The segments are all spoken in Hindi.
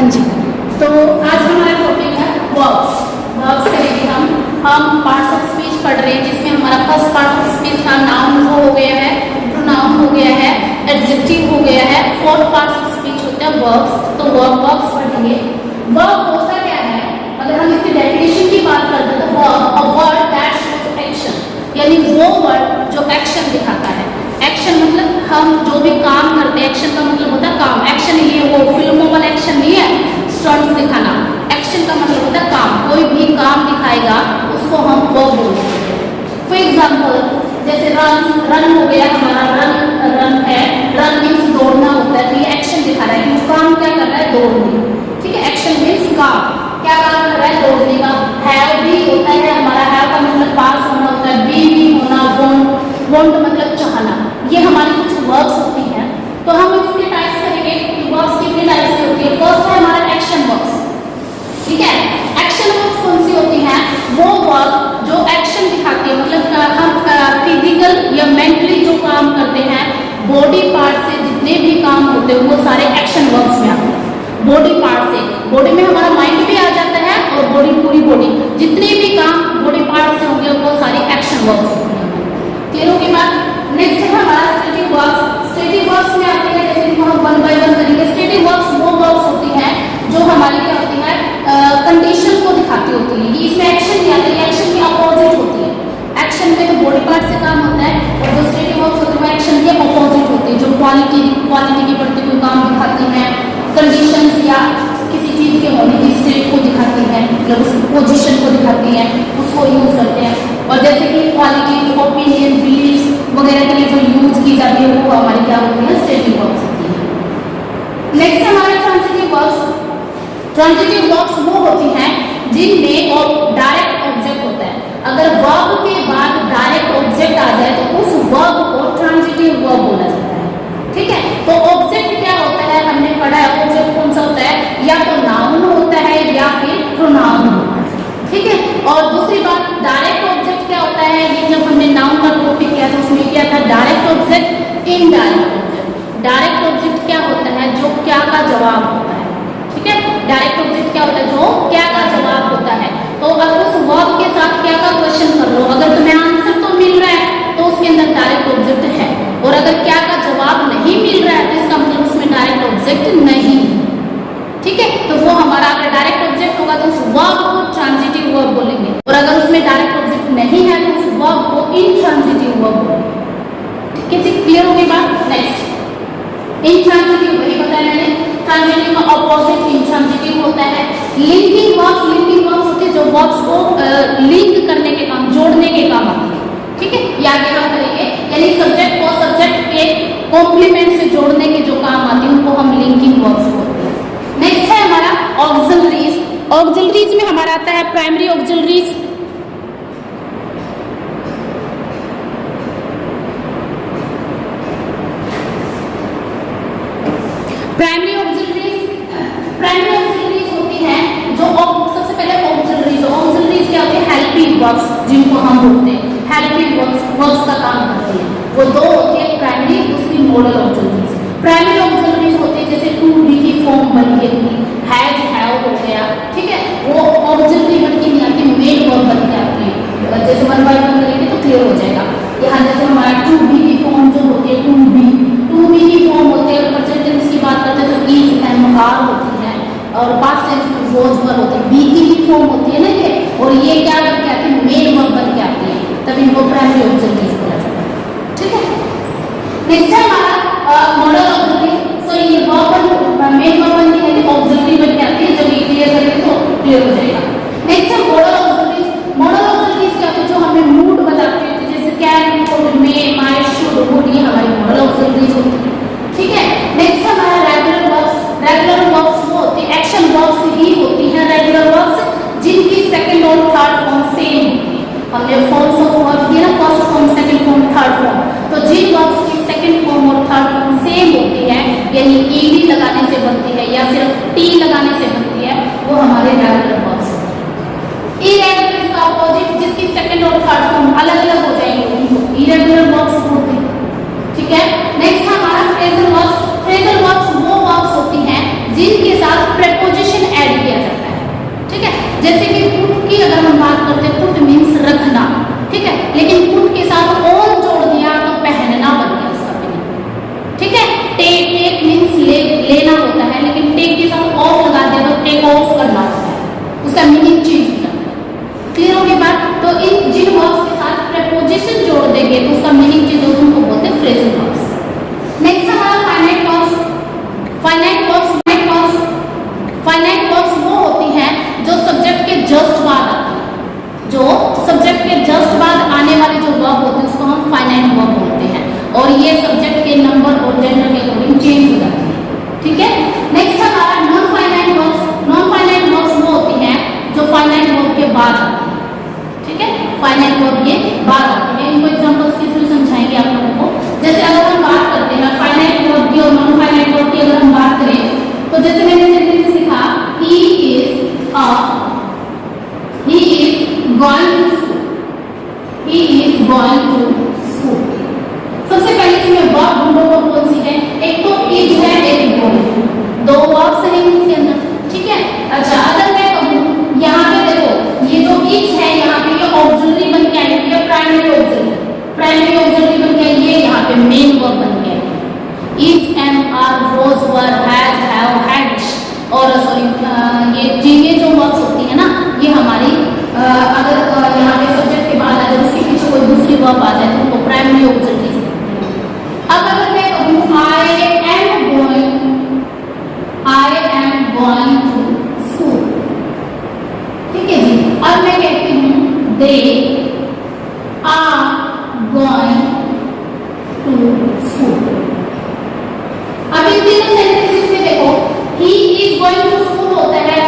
हाँ जी, तो आज हमारा टॉपिक है वर्ब्स। वर्ब्स करेंगे हम पार्ट्स ऑफ स्पीच पढ़ रहे हैं, जिसमें हमारा फर्स्ट पार्ट ऑफ स्पीच था नाउन वो हो गया है, प्रोनाउन हो गया है, एडजेक्टिव हो गया है। फोर्थ पार्ट ऑफ स्पीच होता है वर्ब्स। तो वर्ब्स पढ़ेंगे। वर्ब होता क्या है, अगर हम इसकी डेफिनेशन की बात करते हैं तो verb a word that shows action, यानी वो वर्ड जो एक्शन दिखाता है। एक्शन मतलब हम जो भी काम करते हैं, एक्शन का मतलब होता है काम। एक्शन ये वो फिल्मों वाला एक्शन नहीं है, स्टंट्स दिखाना। एक्शन का मतलब होता है काम, कोई भी काम दिखाएगा उसको हम वर्ब बोलते हैं। फॉर एग्जाम्पल जैसे रन हो गया हमारा, रन है, रन मीन्स दौड़ना होता है। तो ये एक्शन दिखा रहा है कि वो काम क्या कर रहा है, दौड़ने। ठीक है, एक्शन मीन्स काम, क्या काम कर रहा है, दौड़ने का। हैव भी होता है हमारा, हैव का मतलब पास होना होता है, बी भी होना, वांट मतलब चाहना। ये हमारी कुछ वर्ब्स होती हैं। तो हम इसके टाइप्स करेंगे कि वर्ब्स कितने टाइप्स की होती है। फर्स्ट है हमारा एक्शन वर्ब्स। ठीक है, एक्शन वर्ब्स कौन सी होती हैं, वो वर्ब जो एक्शन दिखाती है, मतलब हम फिजिकल या मेंटली जो काम करते हैं, बॉडी पार्ट से जितने भी काम होते हैं वो सारे एक्शन वर्ब्स में आते हैं। बॉडी पार्ट से, बॉडी में हमारा माइंड भी आ जाता है और बॉडी पूरी बॉडी जितने भी काम बॉडी पार्ट से होंगे वो सारी एक्शन वर्ब्स होते हैं। क्लियर होगी बात। नेक्स्ट है हमारा स्टेटिक वर्ब्स। स्टेटिक वर्ब्स में आते हैं, जैसे कि हम वन बाय वन करेंगे। स्टेटिक वर्ब्स वो वर्ब्स होती हैं जो हमारी क्या होती है, कंडीशन को दिखाती होती है। ये इसमें एक्शन नहीं आता, ये एक्शन की अपोजिट होती है। एक्शन में तो बॉडी पार्ट से काम होता है और जो स्टेटिक वर्ब्स होती है वो एक्शन के अपोजिट होती है, जो क्वालिटी की प्रति कोई काम दिखाती है, कंडीशंस या किसी चीज के होने की स्टेट को दिखाती है, मतलब उस पोजीशन को दिखाती है, उसको यूज करते हैं। और जैसे कि क्वालिटी, ओपिनियन, बिलीव्स वगैरह के लिए जो यूज की जाती है वो हमारी क्या होती है, स्टेटिक वर्ब्स होती है। नेक्स्ट हमारे ट्रांजिटिव वर्ब्स। ट्रांजिटिव वर्ब्स वो होती हैं जिनमें डायरेक्ट ऑब्जेक्ट होता है। अगर वर्ब के बाद डायरेक्ट ऑब्जेक्ट आ जाए तो उस वर्ब को ट्रांजिटिव वर्ब बोला जाता है। ठीक है, तो ऑब्जेक्ट क्या होता है, हमने पढ़ा है ऑब्जेक्ट कौन सा होता है, या तो नाउन होता है या फिर प्रोनाउन होता है। ठीक है, और दूसरी बात डायरेक्ट ऑब्जेक्ट क्या होता है, ये जब हमने नाउन का टॉपिक किया था उसमें क्या था, direct object, indirect object. Direct object क्या होता है, जो क्या का जवाब होता है। ठीक है, डायरेक्ट ऑब्जेक्ट क्या होता है, जो क्या का जवाब होता है। तो अगर उस वर्ब के साथ क्या का क्वेश्चन कर लो, अगर तुम्हें आंसर तो मिल रहा है तो उसके अंदर डायरेक्ट ऑब्जेक्ट है, और अगर क्या का जवाब नहीं मिल रहा है तो इसका मतलब उसमें डायरेक्ट ऑब्जेक्ट नहीं है। ठीक है, तो वो हमारा अगर डायरेक्ट ऑब्जेक्ट होगा तो उस वर्ब को ट्रांजिटिव वर्ब बोलेंगे, और अगर उसमें डायरेक्ट ऑब्जेक्ट नहीं है तो उस वर्ब को इनट्रांजिटिव वर्ब बोलेंगे। ठीक है जी, क्लियर हो गई बात। नेक्स्ट इनट्रांजिटिव, वही बताया मैंने, ट्रांजिटिव का ऑपोजिट इनट्रांजिटिव होता है। लिंकिंग वर्ब्स, लिंकिंग वर्ब्स होते हैं जो वर्ब्स को लिंक करने के काम, जोड़ने के काम आते हैं। ठीक है, ये आगे हम करेंगे, यानी सब्जेक्ट को सब्जेक्ट के कॉम्प्लीमेंट से जोड़ने के जो काम आते हैं उनको हम लिंकिंग वर्ब्स बोलते हैं। नेक्स्ट है हमारा ऑक्सिलरीज। ऑक्सिलरीज में हमारा आता है प्राइमरी ऑक्सिलरीज। प्राइमरी ऑक्सिलरीज होती हैं जो सबसे पहले ऑक्सिलरीज क्या होते हैं, हेल्पिंग वर्ब्स, जिनको हम बोलते हैं हेल्पिंग वर्ब्स का काम करते हैं। वो दो होती है, प्राइमरी, दूसरी मॉडल ऑक्सिलरीज। प्राइमरी ऑक्सिलरीज होती है जैसे टू बी की फॉर्म बन के हैज, हैव हो गया। ठीक है, वो ऑक्सिलरी बन के नहीं आती, मेन वर्ब बन के आती है। जैसे वन बाय वन करेंगे तो क्लियर हो जाएगा। यहाँ जैसे हमारा टू बी की फॉर्म जो होती है, टू बी की फॉर्म होती है। अगर प्रेजेंट टेंस की बात करते हैं तो इज एंड आर होती है, और पास्ट टेंस में वॉज वर होती है। बी की फॉर्म होती है ना ये, और ये क्या बन के आती है, मेन वर्ब बन के आती है, तब इनको प्राइमरी ऑक्सिलरीज बोला जाता है। ठीक है, नेक्स्ट है हमारा मॉडल ऑक्सिलरीज। सो ये वर्ब मेन वर्ब बन के ऑक्सिलरी बन के आती है। जब ये क्लियर करेंगे तो क्लियर हो जाएगा। नेक्स्ट है मॉडल ऑक्सिलरीज। मॉडल ऑक्सिलरीज क्या होती है, जो हमें मूड बताती है, जैसे can, could, may, my, should, would, ये हमारी मॉडल ऑक्सिलरीज होती है। ठीक है, नेक्स्ट है हमारा रेगुलर वर्ब्स। रेगुलर वर्ब्स वो होती है, एक्शन वर्ब्स ही होती हैं रेगुलर वर्ब्स, जिनकी सेकंड और थर्ड फॉर्म सेम होती है। हमने फॉर्म्स ऑफ वर्ब दिया ना, first form, second form, third form. तो जिन वर्ब्स की सेकंड फॉर्म और थर्ड फॉर्म सेम होती है, यानी ईडी ये बार आते हैं। इनको एग्जांपल्स के थ्रू समझाएंगे आप लोगों को। जैसे अगर हम बात करते हैं फाइनाइट वर्ब की और नॉन फाइनाइट वर्ब की, अगर हम बात करें तो जैसे मैंने सेंटेंस लिखा, he is going to school, he is going to school. सबसे पहले इसमें वर्ब ढूंढो वो कौन सी है, एक तो इज है, एक गोइंग, दो वर्ब्स हैं इसके अंदर, ठीक है। अच्छा, अगर मैं कहूं यहाँ पे देखो ये जो इज है यहाँ पे ये ऑक्सिलरी बन के आएगी, ये प्राइमरी ऑक्सिलरी बन के ये यहाँ पे मेन वर्ब बन के आएगी। Is, am, are, was, were, has, have, had, और सॉरी ये जो वर्ब्स होती है ना, ये हमारी अगर यहाँ पे सब्जेक्ट के बाद आ जाए, उसके पीछे कोई दूसरी वर्ब आ जाए तो उनको प्राइमरी ऑक्सिलरी। अब अगर मैं कहूं I am going to school, ठीक है जी। अब मैं कहती हूं they are going to school. अब इन तीनों सेंटेंसेस में देखो he is going to school होता है,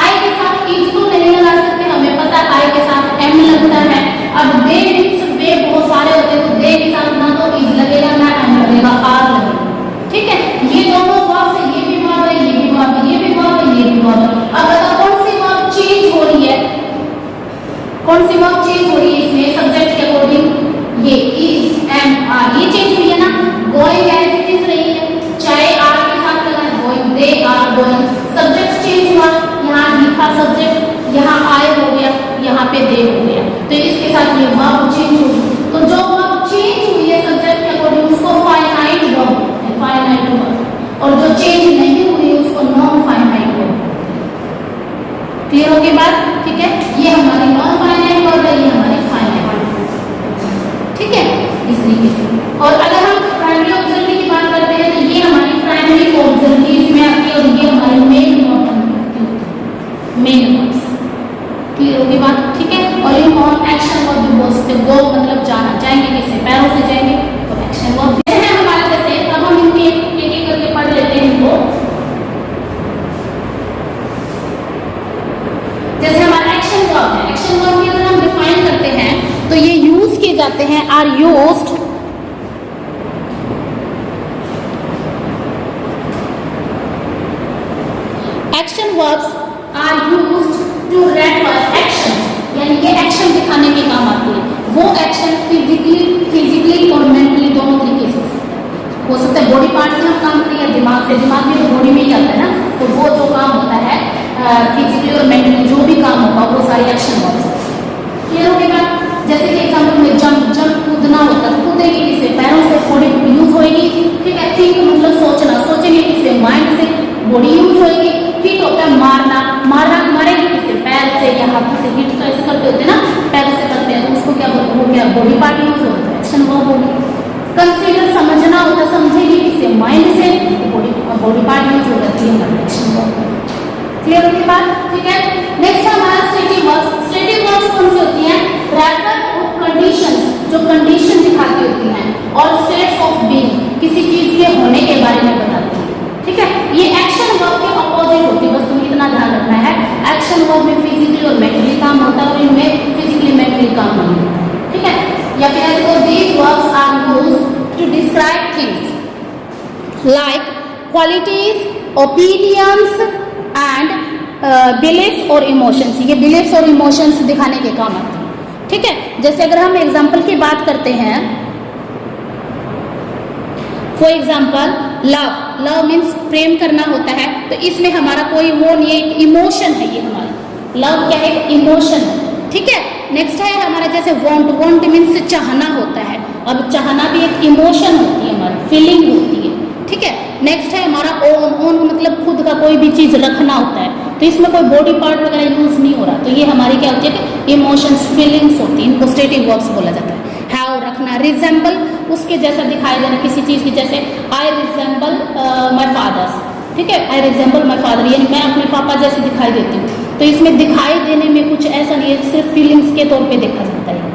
आई के साथ इज तो नहीं लगा सकते, हमें पता है आई के साथ एम लगता है। अब दे मींस वे बहुत सारे होते हैं, तो दे के साथ ना तो इज लगेगा ना एम लगेगा, आर लगेगा, ठीक है। ये दोनों वर्ब से, ये भी वर्ब है, ये भी वर्ब है, ये भी वर्ब है, ये भी वर्ब है। अब बताओ कौन सी वर्ब चेंज हो रही है, कौन सी वर्ब चेंज हो रही है इसमें सब्जेक्ट के अकॉर्डिंग, ये इज, एम, आर, ये चेंज हुई है ना। गोइंग एज इट इज रही है, चाहे आर के साथ लगा है going, they are going, subject change हुआ, यहाँ लिखा सब्जेक्ट, यहाँ आए हो गया, यहाँ पे दे हो गया, तो इसके साथ ये वर्ब चेंज हुई। तो जो वर्ब चेंज हुई है सब्जेक्ट के अकॉर्डिंग उसको फाइनाइट वर्ब, फाइनाइट वर्ब, और जो चेंज नहीं हुई उसको नॉन फाइनाइट वर्ब। क्लियर हो गई बात, ठीक है। ये हमारी नॉन फाइनाइट वर्ब है, ये हमारी फाइनाइट वर्ब, ठीक है, इस तरीके से। और अगर हम प्राइमरी ऑक्सिलरी की बात करते हैं तो ये हमारी प्राइमरी ऑक्सिलरीज में आती है, और ये हमारी मेन वर्ब होती है, मेन वर्ब्स। क्लियर हो गई बात, ठीक है। और ये हम एक्शन वर्ब भी बोल सकते हैं, गो मतलब जाना, जाएंगे कैसे, पैरों से जाएंगे, तो एक्शन वर्ब है हमारा। जैसे अब हम इनके एक एक करके पढ़ लेते हैं इनको। जैसे हमारा एक्शन वर्ब है, एक्शन वर्ब की अगर हम डिफाइन करते हैं तो ये यूज किए जाते हैं, are used action verbs are used to refer actions, यानी कि एक्शन दिखाने के काम आती है। वो एक्शन फिजिकली और मेंटली दोनों तरीके से हो सकता है। बॉडी पार्ट से हम काम करें या दिमाग से, दिमाग में तो बॉडी में ही आता है ना, तो वो जो काम होता है फिजिकली और मेंटली जो भी काम होगा वो सारी एक्शन वर्ब्स। क्लियर हो गया। जैसे कि एग्जांपल में जंप कूदना होता है, कूदेगी किससे, पैरों से, बॉडी यूज होएगी, ठीक है। थिंक मतलब सोचना, सोचेंगे किससे, माइंड से, बॉडी यूज होएगी। हिट होता है मारना, मरेगी किससे, पैर से या हाथों से। हिट तो ऐसे करते होते हैं ना, पैर से करते हैं, तो उसको क्या बोलते हैं, क्या बॉडी पार्ट यूज होता है, एक्शन वर्ब होगी। कंसीडर समझना होता है, समझेगी किससे, माइंड से, बॉडी पार्ट यूज होता है, हमारा एक्शन वर्ब। क्लियर होगी बात, ठीक है। नेक्स्ट है हमारा स्टेटिव वर्ब्स। स्टेटिव वर्ब्स कौन सी होती हैं, रेफर टू कंडीशंस, जो कंडीशन दिखाती होती हैं, और स्टेट्स ऑफ बीइंग, किसी चीज के होने के बारे में बताती है, ठीक है। ये एक्शन वर्ब के अपोजिट होती है, बस तुम्हें इतना ध्यान रखना है। एक्शन वर्ब में फिजिकली और मेंटली काम होता है, और इनमें फिजिकली मेंटली काम नहीं होता, ठीक है। या फिर ऐसे these verbs are used to describe things like qualities, opinions and beliefs और इमोशंस। ये बिलीफ्स और इमोशंस दिखाने के काम आते हैं, ठीक है। जैसे अगर हम एग्जाम्पल की बात करते हैं, फॉर एग्जाम्पल लव मीन्स प्रेम करना होता है, तो इसमें हमारा कोई वो नहीं है, एक इमोशन है ये हमारा। लव क्या है, इमोशन है, ठीक है। नेक्स्ट है हमारा जैसे वांट मीन्स चाहना होता है, अब चाहना भी एक इमोशन होती है, हमारी फीलिंग होती है, ठीक है। नेक्स्ट है हमारा ओन मतलब खुद का कोई भी चीज रखना होता है, तो इसमें कोई बॉडी पार्ट वगैरह यूज नहीं हो रहा, तो ये हमारी क्या होती है, इमोशंस, फीलिंग्स होती है, इनको स्टेटिव वर्ब्स बोला जाता है। हैव रखना, रिजेंबल उसके जैसा दिखाई देना किसी चीज की, जैसे आई रिजेंबल माय फादर्स, ठीक है। आई रिजेंबल माय फादर, यानी मैं अपने पापा जैसे दिखाई देती हूँ, तो इसमें दिखाई देने में कुछ ऐसा नहीं है, सिर्फ फीलिंग्स के तौर पे देखा जाता है,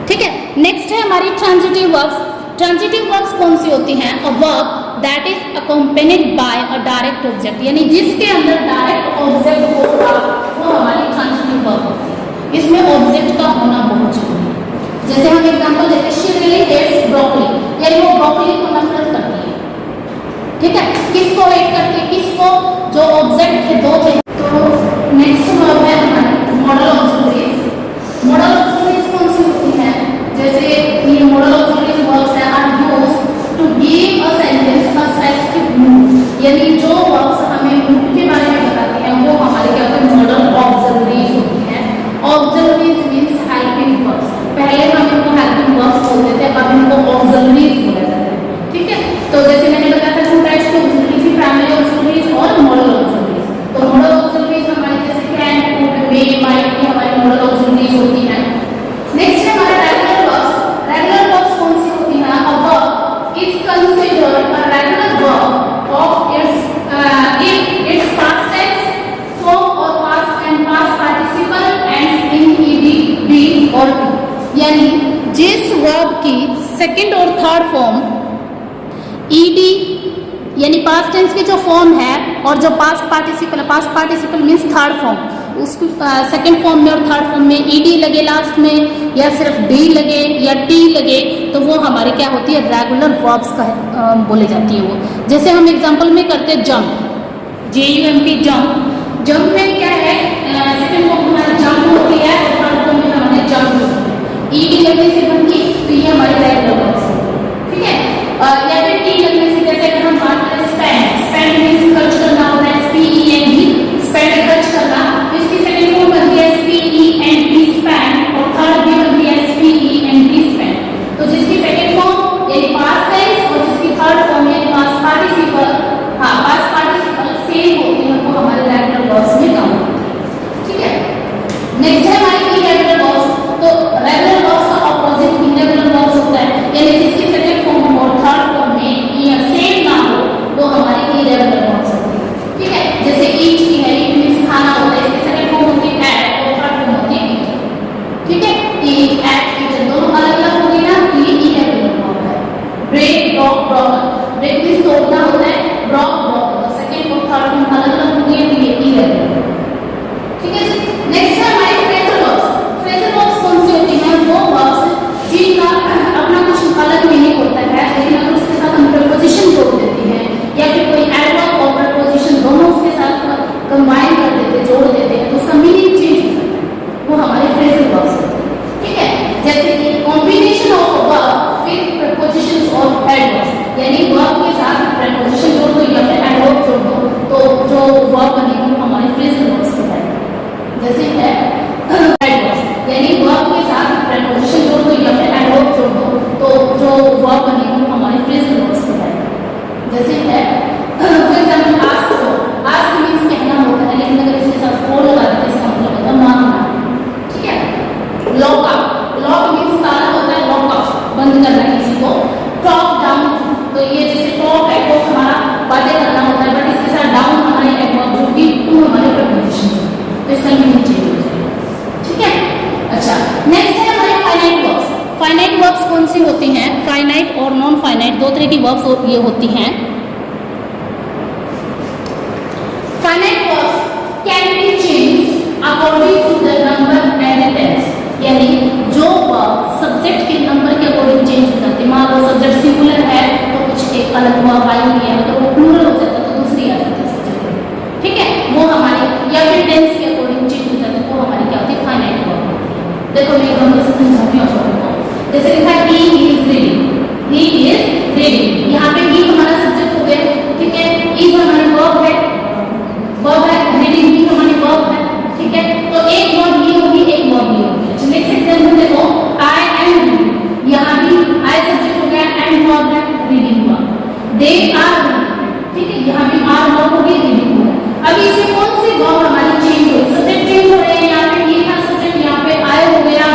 ठीक है। नेक्स्ट है हमारी ट्रांजिटिव वर्ब्स। ट्रांजिटिव वर्ब्स कौन सी होती हैं, a verb that is accompanied by a direct object, यानी जिसके अंदर डायरेक्ट ऑब्जेक्ट होगा वो हमारी ट्रांजिटिव वर्ब होती है। इसमें ऑब्जेक्ट का होना बहुत जरूरी है, जैसे हम एग्जांपल देते हैं, शी रियली हेट्स ब्रोकली, यानी वो ब्रोकली को नफरत करती है। ठीक है, किसको हेट करती है, किसको, जो ऑब्जेक्ट है, दो चीज। तो नेक्स्ट वर्ब है हमारा मॉडल ऑक्सिलरीज। मॉडल ऑक्सिलरीज कौन सी होती है, जैसे ये मॉडल ऑक्सिलरीज वर्ब्स है are used to give a sentence a specific mood, यानी जो वर्ब्स हमें मूड के बारे में बताते हैं वो हमारे क्या होते हैं, मॉडल ऑक्सिलरीज होती है। ऑक्सिलरीज मींस हेल्पिंग वर्ब्स, पहले हम इनको हेल्पिंग वर्ब्स बोलते थे, अब इनको ऑक्सिलरीज बोला जाता है। ठीक है, तो जैसे मैंने बताया था टू टाइप्स के ऑक्सिलरीज, प्राइमरी ऑक्सिलरीज और मॉडल ऑक्सिलरीज। तो मॉडल ऑक्सिलरीज हमारे जैसे कैन, कुड, मे, माइट, ये हमारी मॉडल ऑक्सिलरीज होती है। नेक्स्ट है हमारा रेगुलर वर्ब्स। रेगुलर वर्ब्स कौन सी होती है, a verb is considered a regular verb of its if its past tense, form or past and past participle ends in ED, B or T, यानी जिस वर्ब की सेकंड और थर्ड फॉर्म ईडी यानी पास्ट टेंस की जो फॉर्म है और जो past participle means third form, उसको सेकंड फॉर्म में और थर्ड फॉर्म में ईडी लगे लास्ट में, या सिर्फ डी लगे या टी लगे, तो वो हमारी क्या होती है, रेगुलर वर्ब्स का बोली जाती है वो। जैसे हम एग्जांपल में करते हैं जंप, JUMP जंप। जंप में क्या है, सेकंड फॉर्म हमारी जंप होती है और थर्ड फॉर्म में हमारे जंप होती है। ईडी लगने से बनती, तो ये हमारी रेगुलर वर्ब्स है। ठीक है, या फिर टी लगने से, जैसे अगर हम बात करें स्पेंड, स्पेंड मींस खर्च करना होता है, SPEND, स्पेंड खर्च करना, तो इसकी सेकंड फॉर्म बनती है SPEND स्पेंड, और थर्ड भी बनती है SPEND स्पेंड। तो जिसकी सेकंड फॉर्म यानी पास्ट टेंस और जिसकी थर्ड फॉर्म यानी पास्ट पार्टिसिपल, हाँ पास्ट पार्टिसिपल सेम होती है, वो हमारे रेगुलर वर्ब्स में काम होती है। ठीक है, नेक्स्ट है हमारी इरेगुलर वर्ब्स। तो रेगुलर वर्ब्स का ऑपोजिट इरेगुलर वर्ब्स होता है, यानी जिसकी सेकंड फॉर्म और थर्ड फॉर्म में ये सेम ना हो, वो हमारी इरेगुलर वर्ब्स होती है। ठीक है, जैसे ईट की है, ईट मींस खाना होता है, इसकी सेकंड फॉर्म होती है एट और थर्ड फॉर्म होती है ईट। ठीक है, ईट, एट, ईट दोनों अलग अलग हो गई ना, ये इरेगुलर वर्ब है। Break, broke, broken, break means तोड़ना होता है, ब्रॉक ब्रोकन, तो सेकंड और थर्ड फॉर्म अलग अलग हो गई, तो ये इरेगुलर। ठीक है, नेक्स्ट है हमारी फ्रेजल वर्ब्स। फ्रेजल वर्ब्स कौन सी होती हैं, वो वर्ब्स जिनका अपना कुछ अलग मीनिंग होता है, लेकिन अगर उसके साथ हम प्रपोजिशन जोड़ देते हैं या फिर कोई एडवर्ब और प्रपोजिशन दोनों उसके साथ कंबाइन कर देते, जोड़ देते हैं, तो उसका मीनिंग चेंज हो जाता है, वो हमारे फ्रेजल वर्ब्स होते हैं। ठीक है, जैसे कि combination of verb with propositions और एडवर्ब्स, यानी वर्ब के साथ प्रपोजिशन जोड़ दो या फिर एडवर्ब जोड़ दो, तो जो वर्ब बनेगी वो हमारे फ्रेजल वर्ब्स कहलाएगी। जैसे है एडवर्ब्स, यानी वर्ब के साथ प्रपोजिशन जोड़ दो या फिर एडवर्ब जोड़ दो, तो जो वर्ब बनेगी वो हमारे फ्रेजल वर्ब्स कहलाएगी। जैसे है for example ask, ask means कहना होता है, लेकिन अगर इसके साथ फॉर लगा देते हैं इसका मतलब होता है मांगना। ठीक है, लॉक अप, लॉक मींस ताला होता है, लॉक अप बंद करना किसी को। टॉक डाउन, तो ये जैसे टॉक है, टॉक हमारा बातें करना होता है, बट इसके साथ डाउन हमारे एडवर्ब जो कि टू हमारे प्रपोजिशन, तो इसका मीनिंग चेंज हो जाएगा। ठीक है, अच्छा नेक्स्ट है हमारे फाइनाइट वर्ब्स। फाइनाइट वर्ब्स कौन सी होती हैं, फाइनाइट और नॉन फाइनाइट, दो तरह की वर्ब्स ये होती हैं। Finite verbs can be changed according to the number and tense, यानी जो वर्ब सब्जेक्ट के नंबर के अकॉर्डिंग चेंज हो जाती है। मान लो सब्जेक्ट सिंगुलर है तो कुछ एक अलग वर्ब आई हुई है, तो वो प्लूरल हो जाता है तो दूसरी आ जाती है सब्जेक्ट। ठीक है, वो हमारी या फिर टेंस के अकॉर्डिंग चेंज हो जाती है, वो हमारी क्या होती है, फाइनाइट वर्ब होती है। देखो मैं एग्जांपल से समझाती हूँ आपको। जैसे लिखा है he is reading, he is reading, यहाँ पे ही हमारा सब्जेक्ट हो गया। ठीक है, इज हमारी वर्ब है, रीडिंग भी हमारी वर्ब है। ठीक है, तो एक वर्ब ही होगी, एक वर्ब ही होगी। अच्छा नेक्स्ट एग्जांपल देखो, आई एम रीडिंग, यहाँ भी आई सब्जेक्ट हो गया, एंड वर्ब है, रीडिंग हुआ। दे आर रीडिंग, ठीक है, यहाँ भी आर वर्ब हो गई, रीडिंग हुआ। अब इसमें कौन सी वर्ब हमारी चेंज हो, सब्जेक्ट चेंज हो रहे हैं, यहाँ पे ये था सब्जेक्ट, यहाँ पे आई हो गया,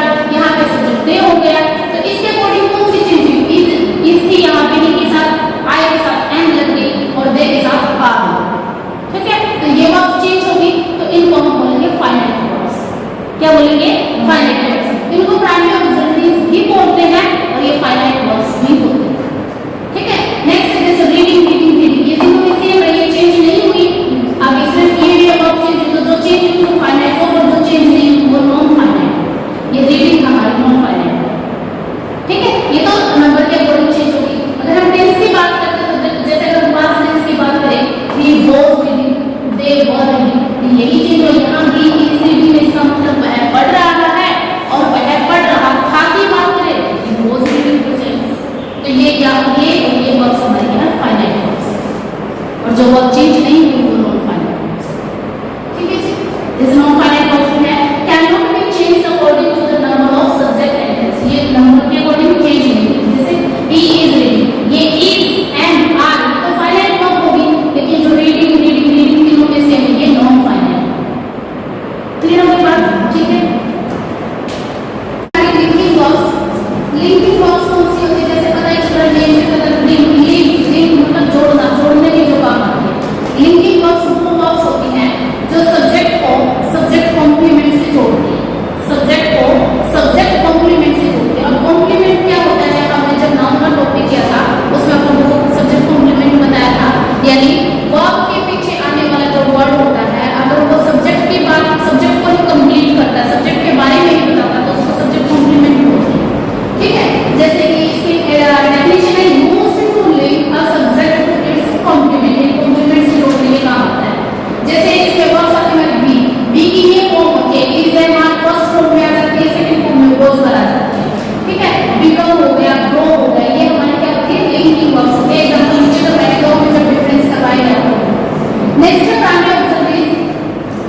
नेक्स्ट है प्राइमरी ऑक्सिलरीज।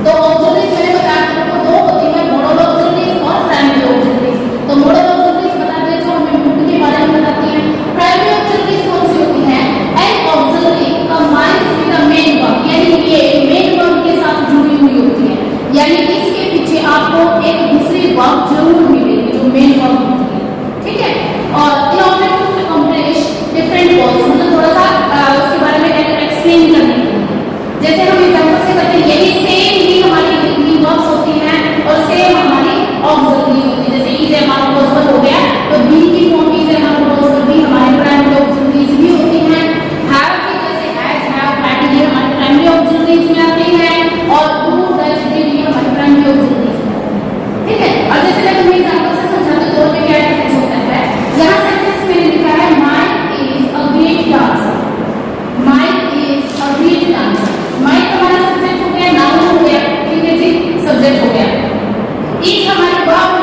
तो ऑक्सिलरीज मैंने बताया आपको दो होती है, मोडल ऑक्सिलरीज और प्राइमरी ऑक्सिलरीज। तो मोडल ऑक्सिलरीज बताते हैं जो हमें मूड के बारे में बताती हैं। प्राइमरी ऑक्सिलरीज कौन सी होती है? N auxiliary combines with the main verb, यानी ये मेन वर्ब के साथ जुड़ी हुई होती है, यानी इसके पीछे आपको एक दूसरी वर्ब जरूर मिलेगी जो मेन वर्ब होती है, ठीक है। और in order to accomplish different goals, मतलब थोड़ा सा उसके बारे में एक्सप्लेन करने के लिए, जैसे हम एग्जांपल से करते हैं, यही सेम ही हमारी कितनी वर्ब्स होती हैं और सेम हमारी ऑक्सिलरी होती है। जैसे इज हमारा क्लोजर हो गया तो बी की फॉर्म इज हमारा क्लोजर भी हमारे प्राइमरी ऑक्सिलरीज भी होती हैं। हैव की जैसे हैज हैव हैड ये हमारी प्राइमरी ऑक्सिलरीज में आती है, और डू डज डिड ये हमारी प्राइमरी ऑक्सिलरीज में, ठीक है। और जैसे मैं तुम्हें एग्जांपल से समझाती हूँ, दोनों में क्या डिफरेंस होता है। यहाँ सेंटेंस मैंने लिखा है Mike is a great dancer, Mike is a great dancer. Mike हमारा सब्जेक्ट हो गया, नाउन हो गया, ठीक है जी, सब्जेक्ट हो गया। इज हमारी वर्ब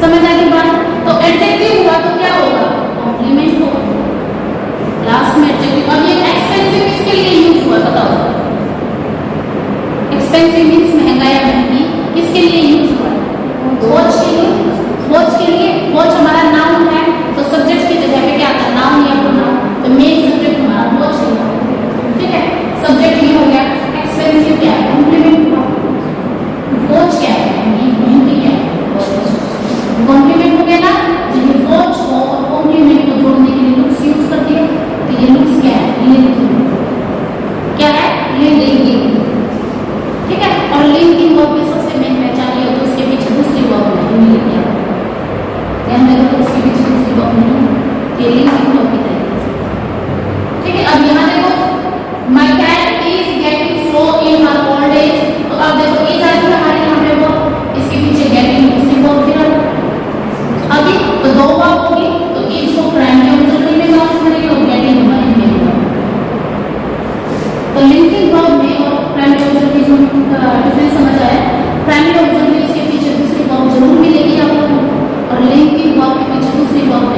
समझ आ गई बात? तो एडजेक्टिव हुआ तो क्या होगा? कॉम्प्लीमेंट होगा। लास्ट में एडजेक्टिव। अब ये एक्सपेंसिव किसके लिए यूज हुआ बताओ? एक्सपेंसिव मीन्स महंगा या महंगी, किसके लिए यूज हुआ? वॉच के लिए। वॉच के लिए, वॉच हमारा नाउन है तो सब्जेक्ट की जगह पे क्या आता है? नाउन या प्रोनाउन। तो मेन सब्जेक्ट हमारा वॉच है, ठीक है। सब्जेक्ट ये हो गया। एक्सपेंसिव क्या है? कॉम्प्लीमेंट हुआ। वॉच क्या है? महंगी क्या है? कॉम्प्लीमेंट हो गया ना। तो ये वॉच को और कॉम्प्लीमेंट को जोड़ने के लिए लुक्स यूज करती है। तो ये लुक्स क्या है? लिंकिंग। क्या है? ये लिंकिंग, ठीक है। और लिंकिंग वर्ब की सबसे मेन पहचान ये हो तो उसके पीछे दूसरी वर्ब नहीं है। ध्यान रखो उसके पीछे दूसरी वर्ब नहीं है, ये लिंकिंग वर्ब की तरीके से, ठीक है। अब यहाँ देखो My cat is getting slow in her old age। तो अब देखो इज आई हमारे यहाँ पे वर्ब, इसके पीछे गेटिंग दूसरी वर्ब फिर अभी तो दो वर्ब होगी। तो इज को प्राइमरी ऑब्जेक्टिव में यूज करेंगे और गेटिंग हमारे मेन वर्ब। तो लिंकिंग वर्ब में और प्राइमरी ऑब्जेक्टिव का डिफरेंस समझ आया। प्राइमरी ऑब्जेक्टिव के पीछे दूसरी वर्ब जरूर मिलेगी आपको और लिंकिंग वर्ब के पीछे दूसरी वर्ब